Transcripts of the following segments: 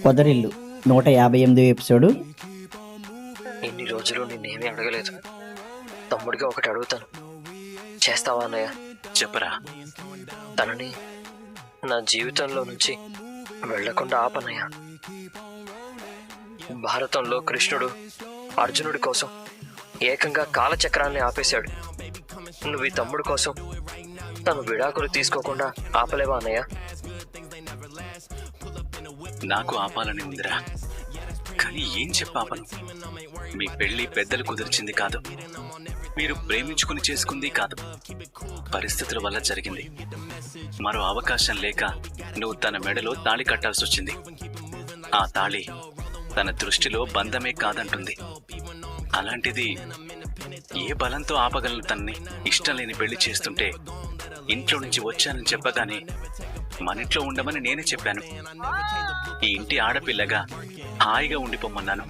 పొదరిల్లు 158 episode. ఇన్ని రోజులు నిన్నేమీ అడగలేదు. తమ్ముడిగా ఒకటి అడుగుతాను, చేస్తావా అన్నయ్య? చెప్పరా. తనని నా జీవితంలో నుంచి వెళ్లకుండా ఆపనయ్య. భారతంలో కృష్ణుడు అర్జునుడి కోసం ఏకంగా కాలచక్రాన్ని ఆపేశాడు. నువ్వు ఈ తమ్ముడి కోసం తను విడాకులు తీసుకోకుండా ఆపలేవా అన్నయ్య? నాకు ఆపాలని ఉందిరా, కానీ ఏం చెప్పాపను. మీ పెళ్లి పెద్దలు కుదిర్చింది కాదు, మీరు ప్రేమించుకుని చేసుకుంది కాదు, పరిస్థితుల వల్ల జరిగింది. మరో అవకాశం లేక నువ్వు తన మెడలో తాళి కట్టాల్సి వచ్చింది. ఆ తాళి తన దృష్టిలో బంధమే కాదంటుంది. అలాంటిది ఏ బలంతో ఆపగలను తనని? ఇష్టం లేని పెళ్లి చేస్తుంటే ఇంట్లో నుంచి వచ్చానని చెప్పగానే మన ఇంట్లో ఉండమని నేనే చెప్పాను. ఈ ఇంటి ఆడపిల్లగా హాయిగా ఉండిపోమన్నాను.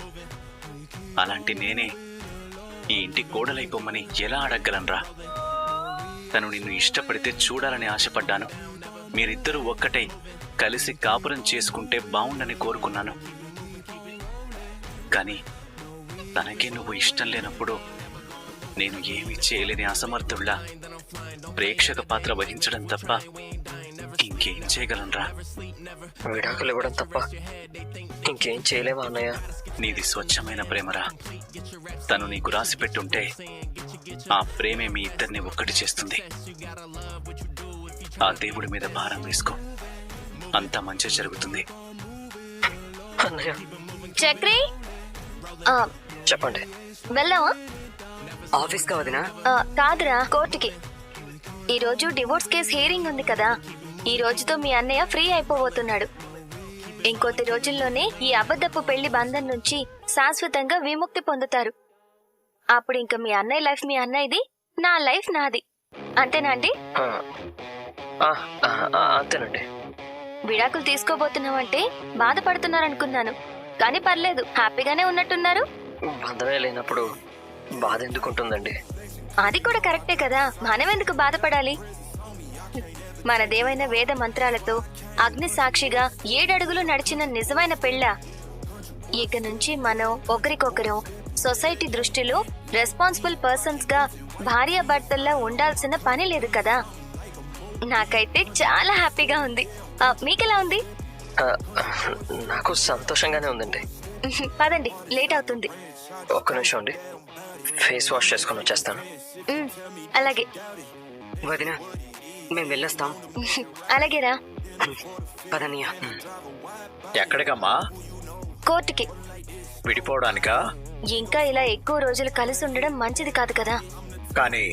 అలాంటి నేనే ఈ ఇంటి కోడలైపోమ్మని ఎలా అడగగలనరా? తను నిన్ను ఇష్టపడితే చూడాలని ఆశపడ్డాను. మీరిద్దరూ ఒక్కటై కలిసి కాపురం చేసుకుంటే బావుండని కోరుకున్నాను. కానీ తనకే నువ్వు ఇష్టం లేనప్పుడు నేను ఏమీ చేయలేని అసమర్థుల్లా ప్రేక్షక పాత్ర వహించడం తప్ప ఇంకేం చేయగలనరా? విడాకులు ఇవ్వడం తప్ప ఇంకేం చేయలేమా అన్నయ్య? నీది స్వచ్ఛమైన ప్రేమరా. తను నీకు రాసి పెట్టుంటే ఆ ప్రేమే మీ ఇద్దరిని ఒక్కటి చేస్తుంది. ఆ దేవుడి మీద భారం వేసుకో, అంతా మంచి జరుగుతుంది. అన్నయ్య చక్రి, చెప్పండి. వెళ్దామా? ఆఫీస్కి వదినా? కాదురా, కోర్టుకి. ఈ రోజు డివోర్స్ కేసు హియరింగ్ ఉంది కదా, ఈ రోజుతో మీ అన్నయ్య ఫ్రీ అయిపోబోతున్నాడు. ఇంకొద్ది రోజుల్లోనే ఈ అబద్ధపు పెళ్లి బంధం నుంచి శాశ్వతంగా విముక్తి పొందుతారు. అప్పుడు ఇంక మీ అన్నయ్య లైఫ్ మీ అన్నయ్యది, నా లైఫ్ నాది. అంతేనా అండి? అంతేనండి. విడాకులు తీసుకోబోతున్నామంటే బాధపడుతున్నారనుకున్నాను, కానీ పర్లేదు, హ్యాపీగానే ఉన్నట్టున్నారు. బంధమే లేనప్పుడు బాధ ఎందుకుంటుందండి? అది కూడా కరెక్టే కదా, మనం ఎందుకు బాధపడాలి? మనదేవైన వేద మంత్రాలతో అగ్ని సాక్షిగా 7 అడుగులు నడిచిన నిజమైన పెళ్ళ. ఇక నుంచి మనం ఒకరికొకరు సొసైటీ దృష్టిలో రెస్పాన్సిబుల్ పర్సన్స్ గా భార్యాభర్తల్లా ఉండాల్సిన పని లేదు కదా. నాకైతే చాలా హ్యాపీగా ఉంది. మీకెలా ఉంది? నాకు సంతోషంగానే ఉందండి. పదండి, లేట్ అవుతుంది. ఒక్క నిమిషం అండి, ఫేస్ వాష్ చేసుకొని వచ్చేస్తాను. అలాగే వదినా, మేము వెళ్ళొస్తాం. అలాగేరా. పదనియా. ఎక్కడికమ్మా? కోర్టుకి. విడిపోవడానికా? ఇంకా ఇలా ఎక్కువ రోజులు కలిసి ఉండడం మంచిది కాదు కదా. కానీ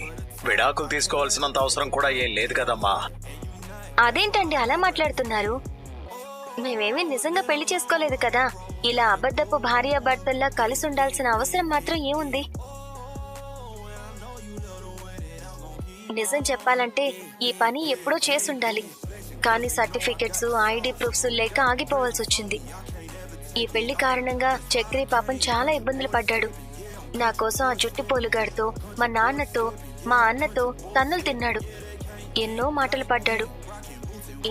విడాకులు తీసుకోవాల్సినంత అవసరం కూడా ఏం లేదు కదమ్మా. అదేంటండి అలా మాట్లాడుతున్నారు? మేమేమీ నిజంగా పెళ్లి చేసుకోలేదు కదా. ఇలా అబద్ధపు భార్యాభర్తల్లా కలిసి ఉండాల్సిన అవసరం మాత్రం ఏముంది? నిజం చెప్పాలంటే ఈ పని ఎప్పుడో చేసుండాలి, కానీ సర్టిఫికెట్స్, ఐడి ప్రూఫ్స్ లేక ఆగిపోవాల్సి వచ్చింది. ఈ పెళ్లి కారణంగా చక్రి పాపం చాలా ఇబ్బందులు పడ్డాడు. నా కోసం ఆ జుట్టు పోలుగాడితో, మా నాన్నతో, మా అన్నతో తన్నులు తిన్నాడు. ఎన్నో మాటలు పడ్డాడు.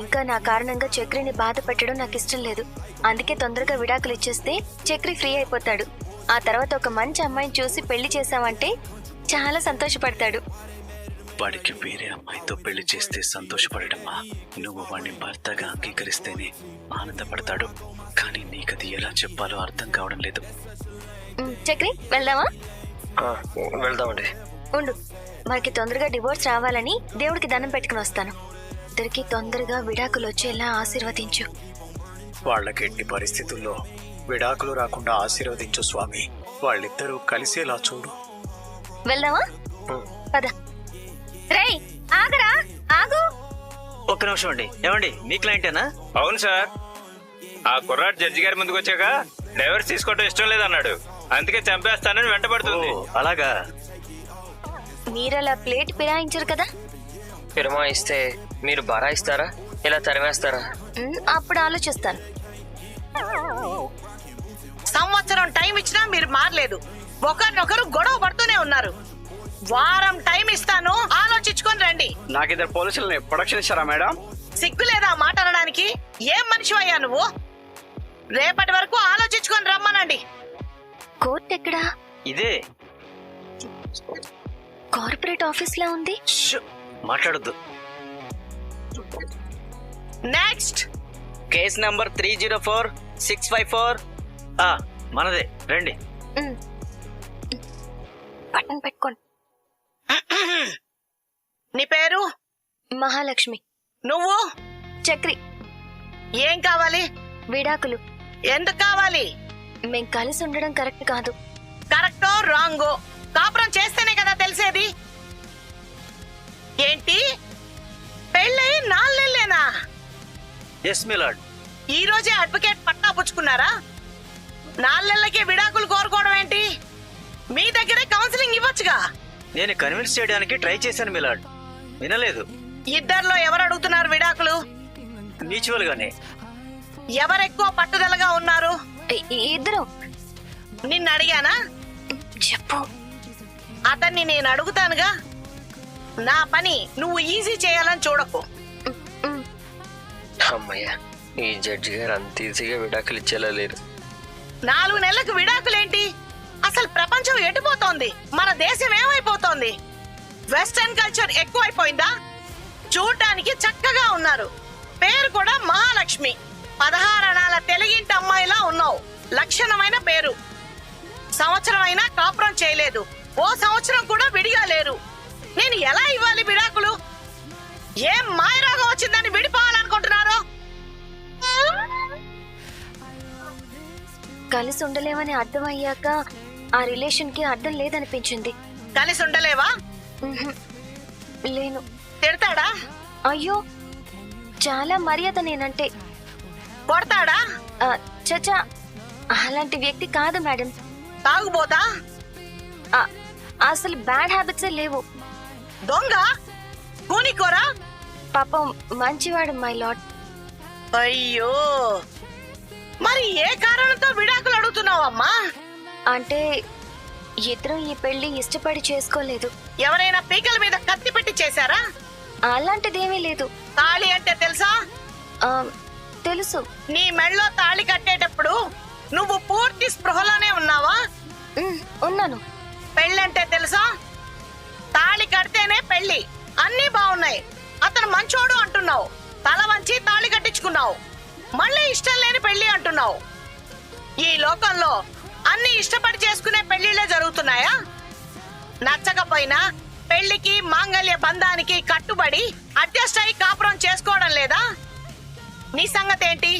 ఇంకా నా కారణంగా చక్రిని బాధ పెట్టడం నాకు ఇష్టం లేదు. అందుకే తొందరగా విడాకులు ఇచ్చేస్తే చక్రి ఫ్రీ అయిపోతాడు. ఆ తర్వాత ఒక మంచి అమ్మాయిని చూసి పెళ్లి చేశామంటే చాలా సంతోషపడతాడు. వాడికి వేరే అమ్మాయితో పెళ్లి చేస్తే సంతోషపడటమ్మా. నువ్వు వాడిని భర్తగా అంగీకరిస్తేనే ఆనందపడతాడు. కానీ నీకది ఎలా చెప్పాలో అర్థం కావడం లేదు. చక్రి, వెళ్దామా? వెళ్దామండి. ఉండు, మనకి తొందరగా డివోర్స్ రావాలని దేవుడికి దండం పెట్టుకుని వస్తాను. ఇద్దరికి తొందరగా విడాకులు వచ్చేలా ఆశీర్వదించు. వాళ్ళకి ఎట్టి పరిస్థితుల్లో విడాకులు రాకుండా ఆశీర్వదించు స్వామి. వాళ్ళిద్దరూ కలిసేలా చూడు. వెళ్దామా? పద. రేయ్, ఆగరా, ఆగు. ఒక్క నిమిషం అండి. ఏమండి, మీ క్లయింటేనా? అవును సార్. ఆ కుర్రాడు జడ్జి గారి ముందుకు వచ్చాక డైవర్స్ తీసుకోవడం ఇష్టం లేదన్నాడు. అందుకే చంపేస్తానని వెంటబడుతుంది. అలాగా? మీరలా ప్లేట్ పిరాయించరు కదా. పిరమాయిస్తే మీరు బరాయిస్తారా, ఇలా తరిమేస్తారా? అప్పుడు ఆలోచిస్తాను. సంవత్సరం టైం ఇచ్చినా మీరు మారలేదు. ఒకరినొకరు గొడవ పడుతూనే ఉన్నారు. వారం టైం ఇస్తాను, ఆలోచించుకొని రండి. నాకు ఇద్దరు పోలీసులని ప్రొడక్షన్ ఇచ్చారా మేడం? సిగ్గు లేదా మాట అనడానికి? ఏం మనిషి అయ్యా నువ్వు? రేపటి వరకు ఆలోచించుకొని రమ్మనండి. కోర్ట్ ఎక్కడా? ఇదే. కార్పొరేట్ ఆఫీస్ లా ఉంది. మాట్లాడొద్దు. Next case number 304654. మనదే, రండి. బటన్ పెట్టుకోండి. నీ పేరు? మహాలక్ష్మి. నువ్వు? చక్రి. ఏం కావాలి? విడాకులు. ఎందుకు కావాలి? మేం కలిసి ఉండడం కరెక్ట్ కాదు. కరెక్టో రాంగో కాపురం చేస్తేనే కదా తెలిసేది. ఏంటి పెళ్ళై 4 నెలలేనా? Yes my lord. ఈ రోజే అడ్వకేట్ పట్టా పుచ్చుకున్నారా? 4 నెలలకే విడాకులు కోరుకోవడం ఏంటి? మీ దగ్గరే కౌన్సిలింగ్ ఇవ్వచ్చుగా. నేను కన్విన్స్ చేయడానికి ట్రై చేశాను మిలాడ్, వినలేదు. ఇద్దర్లో ఎవరు అడుగుతున్నారు విడాకులు? మ్యూచువల్ గానే. ఎవరెక్కువ పట్టుదలగా ఉన్నారు? ఇద్దరు. నిన్ను అడిగానా? చెప్పు. అతన్ని నేను అడుగుతానుగా. నా పని నువ్వు ఈజీ చేయాలని చూడకు. అమ్మయ్య, ఈ జడ్జి గారు అంత ఈజీగా విడాకులు ఇచ్చేలా లేరు. 4 నెలలకు విడాకులేంటి? అసలు ప్రపంచం ఎటుపోతోంది? మన దేశం ఏమైపోతోంది? Western culture ఎక్కువైపోయిందా? చూడటానికి చక్కగా ఉన్నారు. పేరు కూడా మహాలక్ష్మి. 16 అణాల తెలుగింటి అమ్మాయిలా ఉన్నావు. లక్షణమైన పేరు. సంవత్సరం అయినా కాపురం చేయలేదు. ఓ సంవత్సరం కూడా విడిగా లేరు. నేను ఎలా ఇవ్వాలి విడాకులు? ఏం మాయరోగం వచ్చిందని విడిపోవాలనుకుంటున్నారో? కలిసి ఉండలేమని అర్థమయ్యాక ఆ రిలేషన్ కి అర్థం లేదనిపించింది. కలిసి ఉండలేవా? లేను. తిడతాడా? అయ్యో, చాలా మర్యాద నేనంటే. కొడతాడా? చచ్చా, అలాంటి వ్యక్తి కాదు మేడం. తాగుబోతా? అసలు బ్యాడ్ హ్యాబిట్సే లేవు. దొంగ? కూనికోరా? పాపం మంచివాడు మై లార్డ్. అయ్యో, మరి ఏ కారణంతో విడాకులు అడుగుతున్నావమ్మా? అంటే ఇద్దరం ఈ పెళ్లి ఇష్టపడి చేసుకోలేదు. ఎవరైనా పీకల మీద కత్తి పెట్టి చేశారా? అలాంటిదేమీ లేదు. తాళి అంటే తెలుసా? తెలుసు. నీ మెళ్ళో తాళి కట్టేటప్పుడు నువ్వు పూర్తి స్పృహలోనే ఉన్నావా? ఉన్నాను. పెళ్ళంటే తెలుసా? తాళి కడితేనే పెళ్లి. అన్నీ బాగున్నాయి, అతను మంచోడు అంటున్నావు. తల వంచి తాళి కట్టించుకున్నావు. మళ్ళీ ఇష్టం లేని పెళ్లి అంటున్నావు. ఈ లోకంలో అన్ని ఇష్టపడి చేసుకునే పెళ్లిళ్లే జరుగుతున్నాయా? నచ్చకపోయినా పెళ్లికి మాంగళ్య బంధానికి కట్టుబడి అడ్జస్ట్ అయి కాపురం చేసుకోవడం లేదా? నీ సంగతి ఏంటి?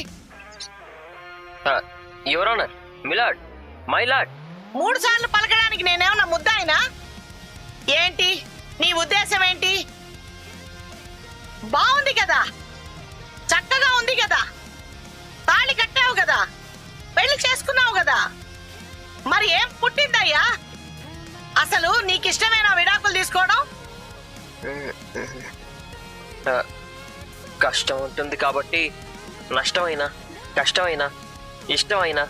Your honour, my lord, my lord. 3 సార్లు పలకడానికి నేనేమన్నా ముద్దాయినా? ఏంటి నీ ఉద్దేశం ఏంటి? బాగుంది కదా, చక్కగా ఉంది కదా, తాళి కట్టావు కదా, పెళ్లి చేసుకున్నావు కదా, మరి ఏం పుట్టిందయ్యా? అసలు నీకిష్టమేనా విడాకులు తీసుకోవడం? కష్టం ఉంటుంది కాబట్టి నష్టమైనా, కష్టమైనా, ఇష్టమైనా,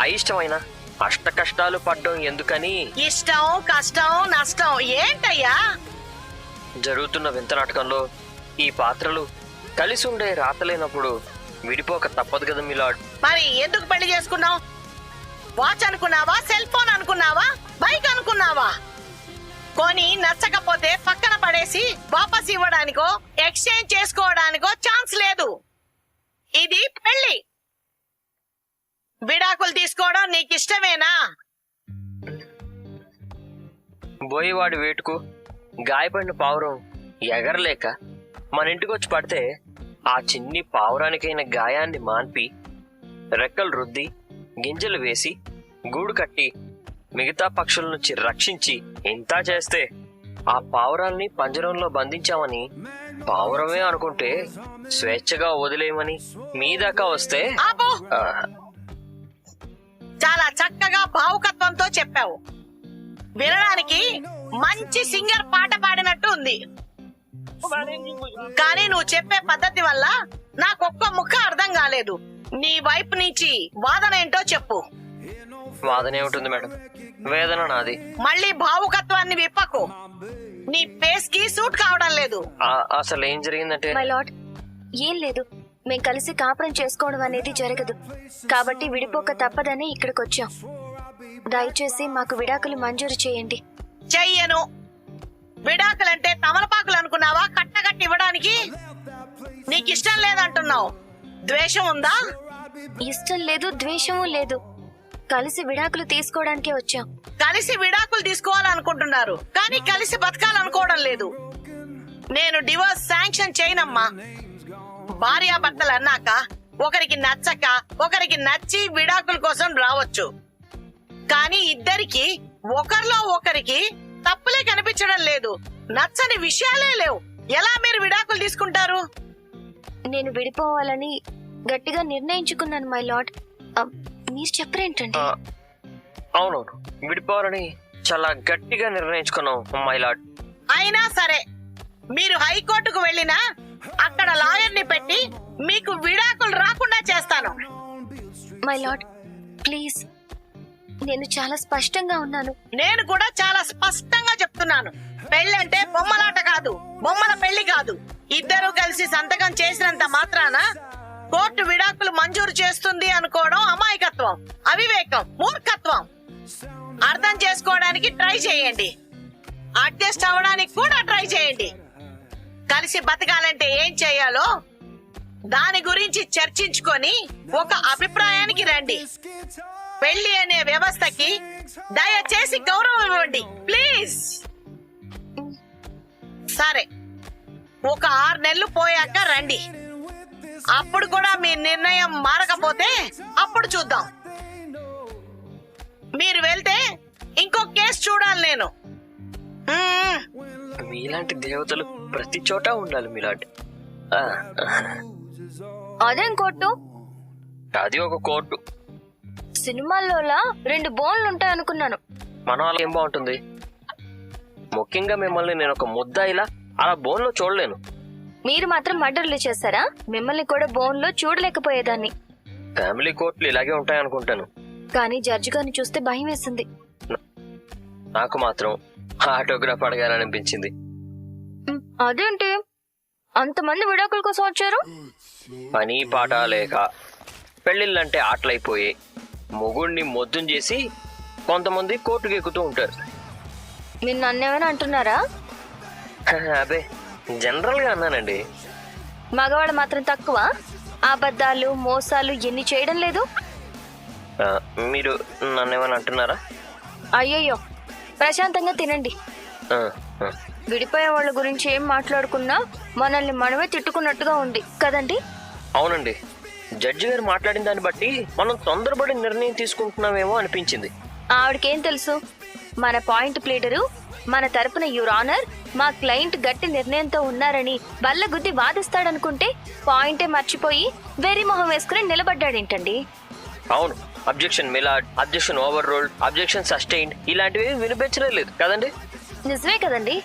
అయిష్టమైనా అష్ట కష్టాలు పడ్డం ఎందుకని. ఇష్టం, కష్టం, నష్టం ఏంటయ్యా? జరుగుతున్న వింత నాటకంలో ఈ పాత్రలు కలిసి ఉండే రాతలేనప్పుడు విడిపోక తప్పదు కదా మిలాడ్. మరి ఎందుకు పెళ్లి చేసుకున్నావు? వాచ్ అనుకున్నావా? సెల్ ఫోన్ అనుకున్నావా? బైక్ అనుకున్నావా? కొని నచ్చకపోతే పక్కన పడేసి వాపస్ ఇవ్వడానికో ఎక్స్చేంజ్ చేసుకోవడానికో ఛాన్స్ లేదు. ఇది పెళ్లి. విడాకులు తీసుకోవడం నీకిష్టమేనా? బోయేవాడి వేటుకు గాయపడిన పావురం ఎగరలేక మన ఇంటికి వచ్చి పడితే ఆ చిన్ని పావురానికైన గాయాన్ని మాన్పి రెక్కలు రుద్ది గింజలు వేసి గూడు కట్టి మిగతా పక్షుల నుంచి రక్షించి ఇంతా చేస్తే ఆ పావురాల్ని పంజరంలో బంధించామని పావురమే అనుకుంటే స్వేచ్ఛగా వదిలేయమని మీ దాకా వస్తే. ఆపు. చాలా చక్కగా భావుకత్వంతో చెప్పావు. వినడానికి మంచి సింగర్ పాట పాడినట్టు ఉంది. కానీ నువ్వు చెప్పే పద్ధతి వల్ల నాకొక్క ముక్క అర్థం కాలేదు. నీ వైపు నుంచి వాదన ఏంటో చెప్పు. వాదన ఏమిటి మేడం, వేదన నాది. మళ్ళీ భావుకత్వాన్ని విప్పకు. నీ ఫేస్ కి సూట్ కావడం లేదు. అసలు ఏం జరిగిందంటే. మై లార్డ్, ఏం లేదు. మేం కలిసి కాపురం చేసుకోవడం అనేది జరగదు. కాబట్టి విడిపోక తప్పదని ఇక్కడికి వచ్చాం. దయచేసి మాకు విడాకులు మంజూరు చేయండి. చెయ్యను. విడాకులంటే తమలపాకులు అనుకున్నావా కట్టగట్టి ఇవ్వడానికి? నీకు ఇష్టం లేదంటున్నావు. ద్వేషం ఉందా? ఇష్టం లేదు, ద్వేషము లేదు. కలిసి విడాకులు తీసుకోవడానికే వచ్చాం. కలిసి విడాకులు తీసుకోవాలనుకుంటున్నారు కానీ కలిసి బతకాలనుకోవడం లేదు. నేను డివోర్స్ శాంక్షన్ చేయనమ్మా. భార్యాభర్తలు అన్నాక ఒకరికి నచ్చక ఒకరికి నచ్చి విడాకుల కోసం రావచ్చు. కానీ ఇద్దరికి ఒకరిలో ఒకరికి తప్పులే కనిపించడం లేదు. నచ్చని విషయాలే లేవు. ఎలా మీరు విడాకులు తీసుకుంటారు? నేను విడిపోవాలని గట్టిగా నిర్ణయించుకున్నాను మై లార్డ్. మీరు చెప్పరేంటండి? అవునవును, విడిపోవాలని చాలా గట్టిగా నిర్ణయించుకున్నాం మై లార్డ్. అయినా సరే మీరు హైకోర్టుకు వెళ్ళినా అక్కడ లాయర్ ని పెట్టి మీకు విడాకులు రాకుండా చేస్తాను. మై లార్డ్ ప్లీజ్, నేను చాలా స్పష్టంగా ఉన్నాను. నేను కూడా చాలా స్పష్టంగా చెప్తున్నాను. పెళ్ళంటే బొమ్మలాట కాదు, బొమ్మల పెళ్లి కాదు. ఇద్దరూ కలిసి సంతకం చేసినంత మాత్రాన కోర్టు విడాకులు మంజూరు చేస్తుంది అనుకోవడం అమాయకత్వం, అవివేకం, మూర్ఖత్వం. అర్థం చేసుకోవడానికి ట్రై చేయండి. అడ్జస్ట్ అవ్వడానికి కూడా ట్రై చేయండి. కలిసి బతకాలంటే ఏం చేయాలో దాని గురించి చర్చించుకొని ఒక అభిప్రాయానికి రండి. పెళ్లి అనే వ్యవస్థకి దయచేసి గౌరవం ఇవ్వండి ప్లీజ్. సరే, ఒక 6 నెలలు పోయాక రండి. అప్పుడు కూడా మీ నిర్ణయం మారకపోతే అప్పుడు చూద్దాం. మీరు వెళ్తే ఇంకో కేసు చూడాలి నేను. మీలాంటి దేవతలు ప్రతి చోట ఉండాలి మీలాంటి. అదేం కోర్టు? అది ఒక కోర్టు. సినిమాల్లోలా 2 బోన్లు ఉంటాయనుకున్నాను. మన వాళ్ళ ఏం బాగుంటుంది? ముఖ్యంగా మిమ్మల్ని నేను ఒక ముద్దాయిలా అలా బోన్లో చూడలేను. మీరు మాత్రం మర్డర్లు చేశారా? మిమ్మల్ని కూడా బోన్లో చూడలేకపోయేదాన్ని. ఫ్యామిలీ కోర్టులు ఇలాగే ఉంటాయనుకుంటాను. కానీ జడ్జి గారిని చూస్తే భయం వేసింది. నాకు మాత్రం ఆటోగ్రాఫ్ అడగాలనిపించింది. అదేంటి అంతమంది విడాకుల కోసం వచ్చారు? పని పాట లేక పెళ్లిళ్ళంటే ఆటలైపోయి మొగుడిని మొద్దుని చేసి కొంతమంది కోర్టుకు ఎక్కుతూ ఉంటారు. మీరు నన్నేమైనా అంటున్నారా? అదే జనరల్ గా అన్నానండి. మగవాడు మాత్రం తక్కువ? అబద్ధాలు మోసాలు ఎన్ని చేయడం లేదు? మీరు నన్నేమైనా అంటున్నారా? అయ్యయ్యో, ప్రశాంతంగా తినండి. విడిపోయే వాళ్ళ గురించి ఏం మాట్లాడుకున్నా మనల్ని మనమే తిట్టుకున్నట్టుగా ఉంది కదండి? అవునండి, జడ్జి గారు మాట్లాడిన దాన్ని బట్టి మనం తొందరపడి నిర్ణయం తీసుకుంటున్నామేమో అనిపించింది. ఆవిడకేం తెలుసు? మన పాయింట్ ప్లేడరు మన తరపున యువర్ ఆనర్ మా క్లయింట్ గట్టి నిర్ణయంతో ఉన్నారని బల్లగుద్ది వాదిస్తాడనుకుంటే పాయింటే మర్చిపోయి వెర్రి మొహం వేసుకుని నిలబడ్డాడేంటండి? అవును, objection my lord, objection over ruled, objection sustained ఇలాంటివి వినిపించలేదు కదండి? నిజమే కదండి.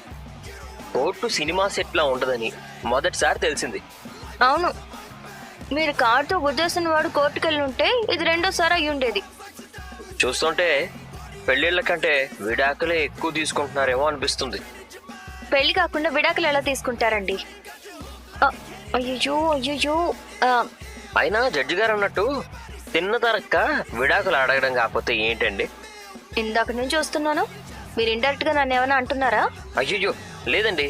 కోర్టు సినిమా సెట్ లా ఉండదని మొదటిసారి తెలిసింది. అవును, మీరు కారుతో గుద్దేసిన వాడు కోర్టుకెళ్ళి ఉంటే ఇది 2వ సారి అయి ఉండేది. చూస్తుంటే పెళ్లిళ్ళ కంటే విడాకులే ఎక్కువ తీసుకుంటున్నారేమో అనిపిస్తుంది. పెళ్లి కాకుండా విడాకులు ఎలా తీసుకుంటారండి? అయ్యో అయ్యో. అయినా జడ్జి గారు అన్నట్టు తిన్న తరక్క విడాకులు అడగడం కాకపోతే ఏంటండి? ఇందాక నుంచి చూస్తున్నాను, మీరు ఇండైరెక్ట్ గా నన్ను ఏమైనా అంటున్నారా? అయ్యో లేదండి,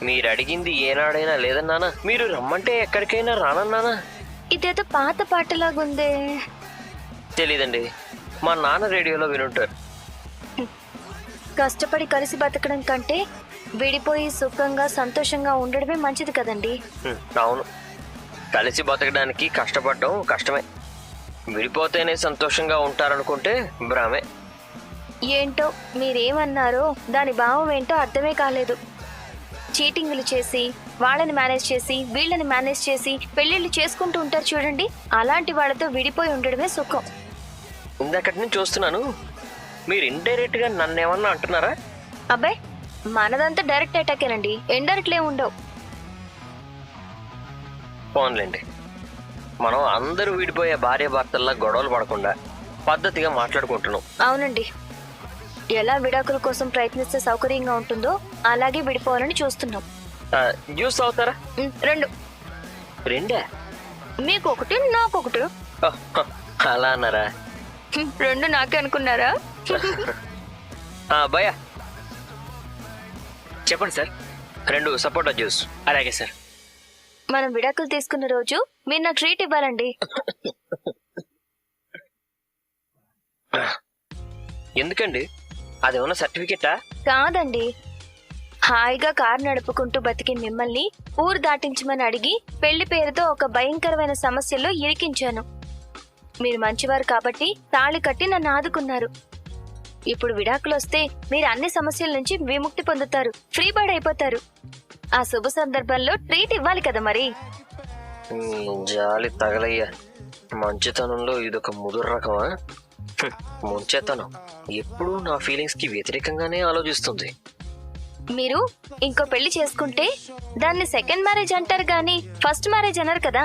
మీరు అడిగింది ఏనాడైనా లేదన్నానా? మీరు రమ్మంటే ఎక్కడికైనా రానన్నానా? ఇదేదో పాత పాటలాగుందే. తెలీదండి, మా నాన్న రేడియోలో వినుంటారు. కష్టపడి కలిసి బతకడం కంటే విడిపోయి సుఖంగా సంతోషంగా ఉండడమే మంచిది కదండి? అవును, కలిసి బతకడానికి కష్టపడడం కష్టమే. విడిపోతేనే సంతోషంగా ఉంటారనుకుంటే భ్రమే. ఏంటో మీరేమన్నారో దాని భావం ఏంటో అర్థమే కాలేదు. చీటింగ్లు చేసి వాళ్ళని మేనేజ్ చేసి వీళ్ళని మేనేజ్ చేసి పెళ్లిళ్ళు చేసుకుంటూ ఉంటారు చూడండి, అలాంటి వాళ్ళతో విడిపోయి ఉండడమే సుఖం. ఇందాకటి నుంచి చూస్తున్నాను, మీరు ఇండైరెక్ట్ గా నన్నేమన్నా అంటున్నారా? అబ్బాయి, మనదంతా డైరెక్ట్ అటాకేనండి, ఇండైరెక్ట్లే ఉండవు. పోన్లేండి, మనం అందరూ విడిపోయే భార్య భర్తల్లా గొడవలు పడకుండా పద్ధతిగా మాట్లాడుకుంటున్నాం. అవునండి, ఎలా విడాకుల కోసం ప్రయత్నిస్తే సౌకర్యంగా ఉంటుందో అలాగే విడిపోవాలని చూస్తున్నాం. జ్యూస్ అవుతారా? 2. రెండే? మీకొకటి నాకొకటి. అలా అన్నారా? రెండు నాకే అనుకున్నారా? భయ చెప్పండి సార్. 2 సపోటా జ్యూస్. అలాగే సార్. మనం విడాకులు తీసుకున్న రోజు మీరు నాకు ట్రీట్ ఇవ్వాలండి. ఎందుకండి? అదేమన్నా సర్టిఫికెటా? కాదండి, హాయిగా కారు నడుపుకుంటూ బతికి మిమ్మల్ని ఊరు దాటించమని అడిగి పెళ్లి పేరుతో ఒక భయంకరమైన సమస్యలో ఇరికించాను. మీరు మంచివారు కాబట్టి తాళి కట్టి నన్ను ఆదుకున్నారు. ఇప్పుడు విడాకులు వస్తే మీరు అన్ని సమస్యల నుంచి విముక్తి పొందుతారు, ఫ్రీ బర్డ్ అయిపోతారు. ఆ శుభ సందర్భంలో ట్రీట్ ఇవ్వాలి కదా మరి. జాలి తగలయ్యా. మంచితనంలో ఇదొక ముదురు రకమా? ముంచేతనం ఎప్పుడూ నా ఫీలింగ్స్ కి వ్యతిరేకంగానే ఆలోచిస్తుంది. మీరు ఇంకో పెళ్లి చేసుకుంటే దాన్ని సెకండ్ మ్యారేజ్ అంటారు గాని ఫస్ట్ మ్యారేజ్ అన్నారు కదా.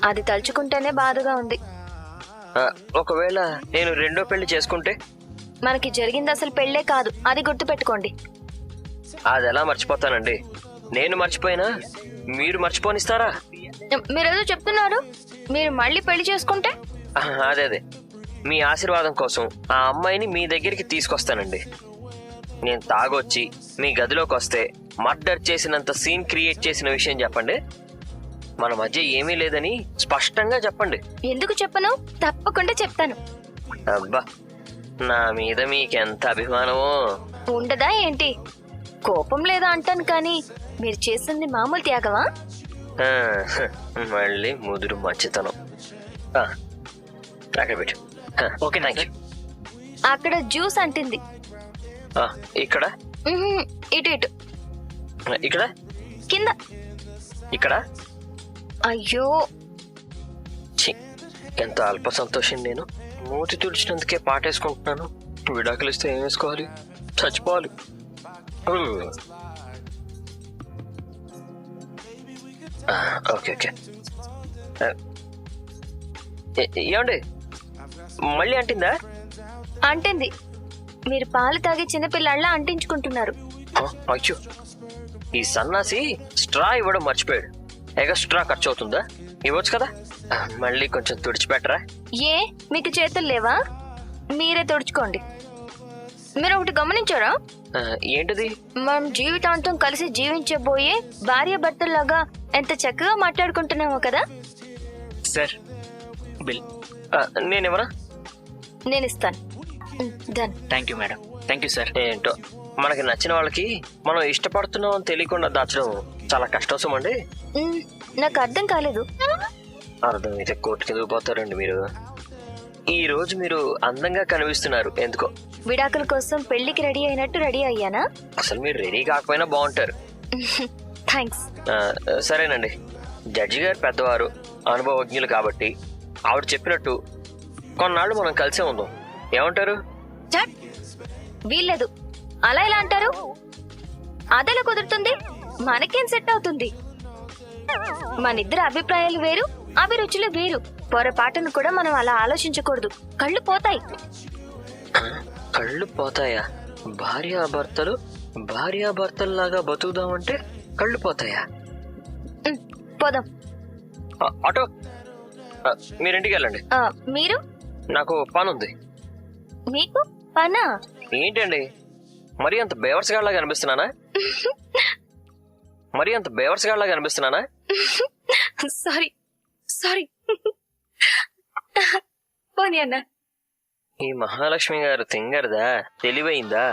అది తలుచుకుంటేనే బాధగా ఉంది. ఒకవేళ నేను 2వ పెళ్లి చేసుకుంటే? మనకి జరిగింది అసలు పెళ్లే కాదు, అది గుర్తుపెట్టుకోండి. అది ఎలా మర్చిపోతానండి? నేను మర్చిపోయినా మీరు మర్చిపోనిస్తారా? మీరేదో చెప్తున్నారు. మీరు మళ్ళీ పెళ్లి చేసుకుంటే? అదే మీ ఆశీర్వాదం కోసం ఆ అమ్మాయిని మీ దగ్గరికి తీసుకొస్తానండి. నేను తాగొచ్చి మీ గదిలోకి వస్తే మర్డర్ చేసినంత సీన్ క్రియేట్ చేసిన విషయం చెప్పండి. మన మధ్య ఏమీ లేదని స్పష్టంగా చెప్పండి. ఎందుకు చెప్పను? తప్పకుండా చెప్తాను. అబ్బా, నా మీద మీకెంత అభిమానమో. ఉండదా ఏంటి? కోపం లేదా అంటాను కానీ మీరు చేసింది మామూలు త్యాగమా? మళ్ళీ ముదురు మంచితనం. అక్కడ పెట్టు. Okay, thank you. అక్కడ జ్యూస్ అంటింది. ఇక్కడ ఇటు ఇటు ఇక్కడ కింద. ఇక్కడ. అయ్యో, ఎంత అల్ప సంతోషం. నేను మూతి తుడిచినందుకే పాటేసుకుంటున్నాను. విడాకులు ఇస్తే ఏం వేసుకోవాలి? చచ్చిపోవాలి. Okay okay. ఏమండి, మళ్ళీ అంటిందా? అంటింది. మీరు పాలు తాగి చిన్నపిల్లళ్ళ అంటించుకుంటున్నారు. అయ్యో, ఈ సన్నాసి స్ట్రా ఇవ్వడం మర్చిపోయాడు. ఎక్స్ట్రా ఖర్చు అవుతుందా? ఇవ్వచ్చు కదా. మళ్ళీ కొంచెం తుడిచిపెట్టరా? ఏ మీకు చేతులు లేవా? మీరే తుడుచుకోండి. మీరు ఒకటి గమనించారా? ఏంటిది? మనం జీవితాంతం కలిసి జీవించబోయే భార్య భర్తల్లాగా ఎంత చక్కగా మాట్లాడుకుంటున్నామో కదా. Sir, bill. నేనేమన్నా? నేను ఇస్తాను. Done. Thank you madam. Thank you sir. ఏంటో, మనకి నచ్చిన వాళ్ళకి మనం ఇష్టపడుతున్నాం అని తెలియకుండా దాచడం చాలా కష్టం సుమండి. నాకు అర్థం కాలేదు. అర్థమైతే కోర్టు కిందకు పోతారండి మీరు. ఈ రోజు మీరు అందంగా కనిపిస్తున్నారు ఎందుకో. విడాకుల కోసం పెళ్లికి రెడీ అయినట్టు రెడీ అయ్యానా? అసలు మీరు రెడీ కాకపోయినా బాగుంటారు. థ్యాంక్స్. సరేనండి, జడ్జి గారు పెద్దవారు, అనుభవజ్ఞులు కాబట్టి ఆవిడ చెప్పినట్టు కొన్నాళ్ళు మనం కలిసే ఉందాం. ఏమంటారు? వీల్లేదు. అలా ఎలా అంటారు? అదెలా కుదురుతుంది? మనకేం సెట్ అవుతుంది? మనిద్దరి అభిప్రాయాలు వేరు, అభిరుచులు వేరు. పొరపాటును కూడా మనం అలా ఆలోచించకూడదు. కళ్ళు పోతాయి. కళ్ళు పోతాయా? భార్యాభర్తల్లాగా బతుకుదామంటే కళ్ళు పోతాయా? పోదాం. ఆటో, మీరింటికి వెళ్ళండి. మీరు? నాకు పని ఉంది. మీకు పనా? ఏంటండి, మరీ అంత బేవర్స్గాళ్ళగా అనిపిస్తున్నానా? Sorry sorry. పోనీ అన్న. ఈ మహాలక్ష్మి గారు తింగరదా, తెలివైందా,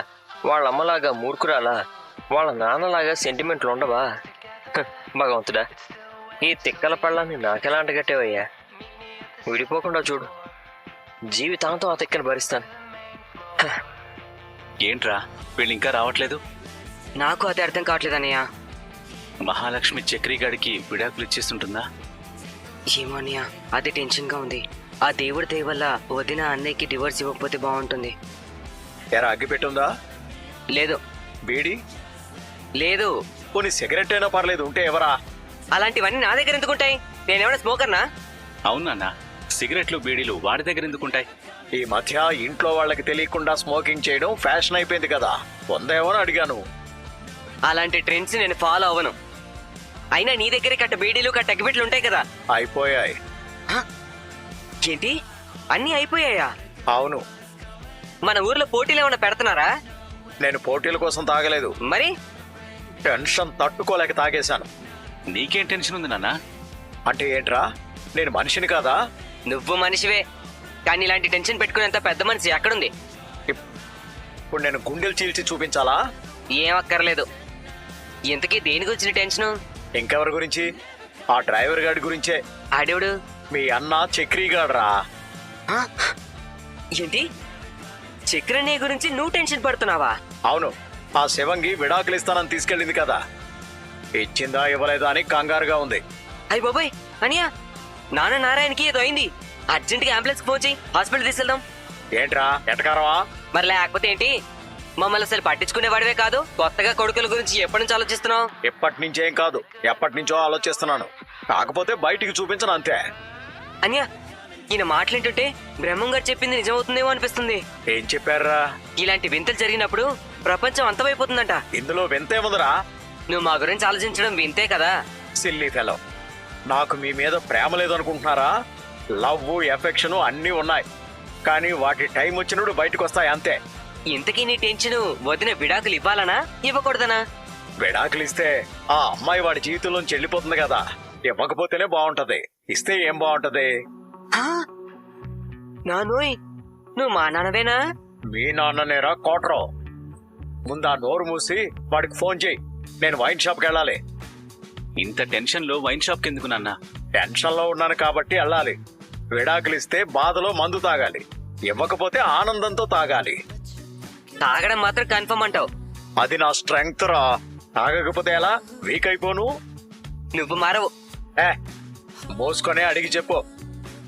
వాళ్ళ అమ్మలాగా మూర్ఖురాలా, వాళ్ళ నాన్నలాగా సెంటిమెంట్లు ఉండవా? భగవంతుడా, ఈ తిక్కల పళ్ళాన్ని నాకెలా అంటగట్టేవయ్యా. విడిపోకుండా చూడు, జీవితాంతం ఆ తిక్కని భరిస్తాను. ఏంట్రా వీళ్ళు ఇంకా రావట్లేదు? నాకు అదే అర్థం కావట్లేదు అన్నయ్య. మహాలక్ష్మి చక్రి గాడికి విడాకులు ఇచ్చేస్తుంటుందా? ఏమో అన్నయ్య, అదే టెన్షన్ గా ఉంది. ఆ దేవుడి దయ వల్ల వదిన అన్నయ్యకి డివోర్స్ ఇవ్వకపోతే బాగుంటుంది. ఎరా అగ్గి పెట్టుందా? లేదు. బీడి లేదు. కొన్ని సిగరెట్ అయినా పర్లేదు, ఉంటే ఎవరా? అలాంటివన్నీ నా దగ్గర ఎందుకుంటాయి? నేనేమైనా స్మోకర్నా? అవునన్నా, సిగరెట్లు బీడీలు వాడి దగ్గర ఎందుకుంటాయి? ఈ మధ్య ఇంట్లో వాళ్ళకి తెలియకుండా స్మోకింగ్ చేయడం ఫ్యాషన్ అయిపోయింది కదా, పొందేమని అడిగాను. అలాంటి ట్రెండ్స్ నేను ఫాలో అవ్వను. అయినా నీ దగ్గరే కట్ట బీడీలు కట్ట అగ్గిపెట్లు ఉంటాయి కదా. అయిపోయాయి. ఏంటి అన్నీ అయిపోయాయా? అవును, మన ఊర్లో పోటీలు ఏమైనా పెడుతున్నారా? నేను పోటీల కోసం తాగలేదు, మరి టెన్షన్ తట్టుకోలేక తాగేశాను. నీకేం టెన్షన్ ఉంది నాన్న? అంటే ఏంట్రా, నేను మనిషిని కాదా? నువ్వు మనిషివే, కానీ ఇలాంటి టెన్షన్ పెట్టుకునేంత పెద్ద మనిషి ఎక్కడుంది? ఇప్పుడు నేను గుండెలు చీల్చి చూపించాలా? ఏం అక్కర్లేదు. ఇంతకీ దేని గురించి టెన్షను? ఇంకెవరి గురించి? ఆ డ్రైవర్ గాడి గురించే. ఆడేవుడు? మీ అన్న చక్రీగాడ్రా. ఏంటి చక్రనే గురించి నువ్వు టెన్షన్ పడుతున్నావా? అవును, ఆ శివంగి విడాకులు ఇస్తానని తీసుకెళ్ళింది కదా, ఇచ్చిందా ఇవ్వలేదా అని కంగారుగా ఉంది. అయ్యి బాబాయ్ అనియా, నాన్న నారాయణకి ఏదో అయింది, అర్జెంట్ గా అంబులెన్స్ ఫోన్ చేయి, హాస్పిటల్ తీసుకెళ్దాం. ఏంట్రా ఎటకారవా? మరి లేకపోతే ఏంటి, మమ్మల్ని అసలు పట్టించుకునేవాడివే కాదు, కొత్తగా కొడుకుల గురించి ఎప్పటి నుంచి ఆలోచిస్తున్నావు? ఎప్పటి నుంచేం కాదు, ఎప్పటి నుంచో ఆలోచిస్తున్నాను. కాకపోతే బయటికి చూపించను అంతే. అనియా, ఈయన మాట్లాడుంటే బ్రహ్మం గారు చెప్పింది నిజమవుతుందేమో అనిపిస్తుంది. ఏం చెప్పారా? ఇలాంటి వింతలు జరిగినప్పుడు ప్రపంచం అంతమైపోతుందంట. ఇందులో వింతేముందరా? నువ్వు మా గురించి ఆలోచించడం వింతే కదా. సిల్లీ ఫెలో, నాకు మీ మీద ప్రేమ లేదనుకుంటున్నారా? లవ్, ఎఫెక్షన్ అన్నీ ఉన్నాయి, కానీ వాటి టైం వచ్చినప్పుడు బయటకు వస్తాయి అంతే. ఇంతకీ నీ టెన్షన్ వదిన విడాకులు ఇవ్వాలనా ఇవ్వకూడదనా? విడాకులు ఇస్తే ఆ అమ్మాయి వాడి జీవితంలోంచి వెళ్ళిపోతుంది కదా, ఇవ్వకపోతేనే బాగుంటది, ఇస్తే ఏం బాగుంటది? నానోయ్, నువ్వు మా నాన్నవేనా? మీ నాన్ననేరా కోట్రో. ముందు ఆ నోరు మూసి వాడికి ఫోన్ చేయి, నేను వైన్ షాప్కి వెళ్ళాలి. ఇంత టెన్షన్ లో వైన్ షాప్ కెందుకు నాన్న? టెన్షన్ లో ఉన్నాను కాబట్టి వెళ్ళాలి. విడాకులు ఇస్తే బాధలో మందు తాగాలి, ఇవ్వకపోతే ఆనందంతో తాగాలి. తాగడం మాత్రం కన్ఫర్మ్ అంటావు? అది నా స్ట్రెంగ్త్ రా, తాగకపోతే ఎలా? వీక్ అయిపోను. నువ్వు మారవు. మోసుకొనే అడిగి చెప్పు,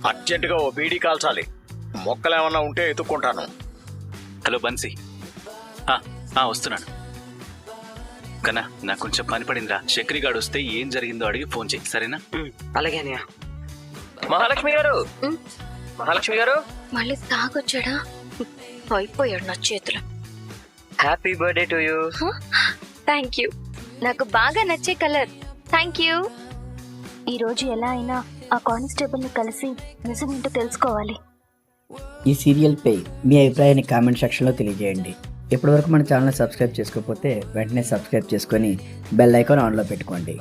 అర్జెంటుగా ఓ బీడీ కాల్చాలి, మొక్కలేమన్నా ఉంటే ఎత్తుక్కుంటాను. హలో బన్సీ, వస్తున్నాను. కన్నా నాకు కొంచెం పని పడిందిరా, చక్రిగాడు వస్తే ఏం జరిగిందో అడిగి ఫోన్ చేయి, సరేనా? అలాగే అన్నయ్య. మహాలక్ష్మి గారు, మహాలక్ష్మి గారు, మళ్ళీ తాగొచ్చాడా? అయిపోయాడు నా చేతిలో. Happy birthday to you. Thank you, నాకు బాగా నచ్చే కలర్. Thank you. ఈ రోజు ఎలా అయినా ఆ కానిస్టేబుల్ ని కలిసి నిజమేంటో తెలుసుకోవాలి. ఈ సీరియల్ పై మీ అభిప్రాయాన్ని కామెంట్ సెక్షన్లో తెలియజేయండి. ఇప్పటివరకు మన ఛానల్ సబ్స్క్రైబ్ చేసుకోకపోతే వెంటనే సబ్స్క్రైబ్ చేసుకొని బెల్ ఐకాన్ ఆన్లో పెట్టుకోండి.